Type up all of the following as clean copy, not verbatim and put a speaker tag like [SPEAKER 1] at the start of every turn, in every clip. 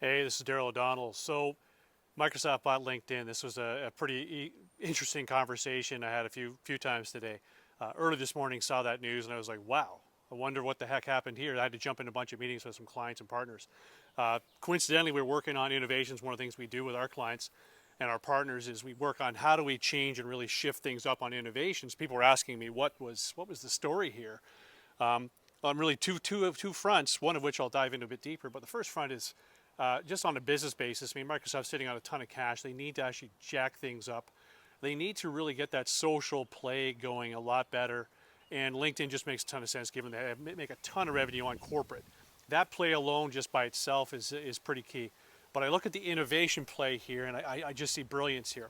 [SPEAKER 1] Hey, this is Darrell. So Microsoft bought LinkedIn. This was a pretty interesting conversation I had a few times today. Early this morning, saw that news and I was like, wow, I wonder what the heck happened here. I had to jump in a bunch of meetings with some clients and partners. Coincidentally, we're working on innovations. One of the things we do with our clients and our partners is we work on how do we change and really shift things up on innovations. People were asking me what was the story here. On really two fronts, one of which I'll dive into a bit deeper. But the first front is just on a business basis. I mean, Microsoft's sitting on a ton of cash. They need to actually jack things up. They need to really get that social play going a lot better. And LinkedIn just makes a ton of sense given they make a ton of revenue on corporate. That play alone just by itself is pretty key. But I look at the innovation play here and I just see brilliance here.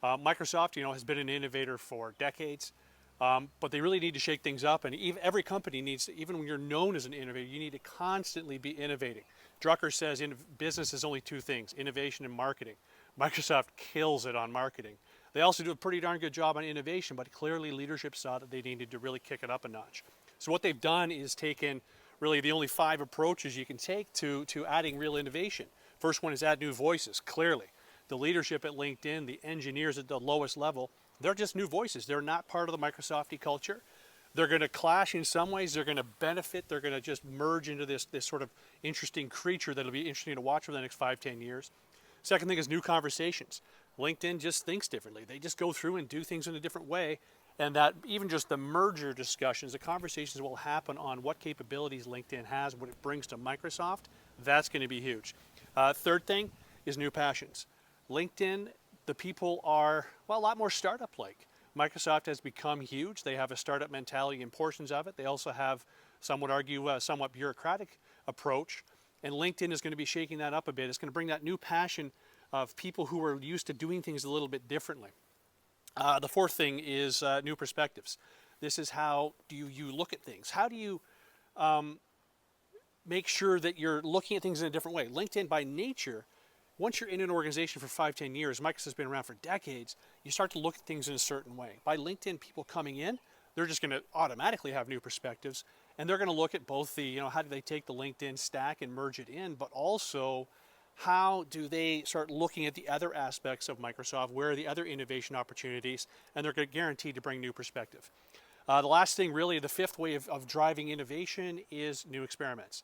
[SPEAKER 1] Microsoft, has been an innovator for decades. But they really need to shake things up, and every company needs to, even when you're known as an innovator, you need to constantly be innovating. Drucker says in business is only two things, innovation and marketing. Microsoft kills it on marketing. They also do a pretty darn good job on innovation, but clearly leadership saw that they needed to really kick it up a notch. So what they've done is taken really the only 5 approaches you can take to adding real innovation. First one is add new voices, clearly. The leadership at LinkedIn, the engineers at the lowest level, they're just new voices. They're not part of the Microsofty culture. They're going to clash in some ways. They're going to benefit. They're going to just merge into this sort of interesting creature that'll be interesting to watch for the next 5-10 years. Second thing is new conversations. LinkedIn just thinks differently. They just go through and do things in a different way. And that even just the merger discussions, the conversations will happen on what capabilities LinkedIn has, what it brings to Microsoft. That's going to be huge. Third thing is new passions. LinkedIn, the people are, well, a lot more startup-like. Microsoft has become huge. They have a startup mentality in portions of it. They also have, some would argue, a somewhat bureaucratic approach. And LinkedIn is going to be shaking that up a bit. It's going to bring that new passion of people who are used to doing things a little bit differently. The fourth thing is new perspectives. This is how do you look at things? How do you make sure that you're looking at things in a different way? LinkedIn, by nature, once you're in an organization for 5-10 years, Microsoft's been around for decades, you start to look at things in a certain way. By LinkedIn, people coming in, they're just going to automatically have new perspectives, and they're going to look at both the, how do they take the LinkedIn stack and merge it in, but also how do they start looking at the other aspects of Microsoft, where are the other innovation opportunities, and they're guaranteed to bring new perspective. The last thing, really, the fifth way of driving innovation is new experiments.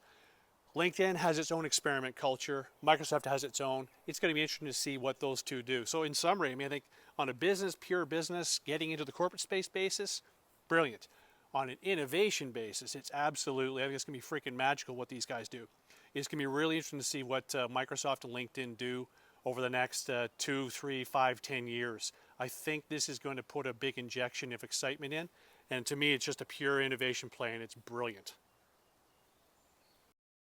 [SPEAKER 1] LinkedIn has its own experiment culture. Microsoft has its own. It's going to be interesting to see what those two do. So in summary, I think on a pure business, getting into the corporate space basis, brilliant. On an innovation basis, it's absolutely, I think it's going to be freaking magical what these guys do. It's going to be really interesting to see what Microsoft and LinkedIn do over the next 2, 3, 5, 10 years. I think this is going to put a big injection of excitement in. And to me, it's just a pure innovation play, and it's brilliant.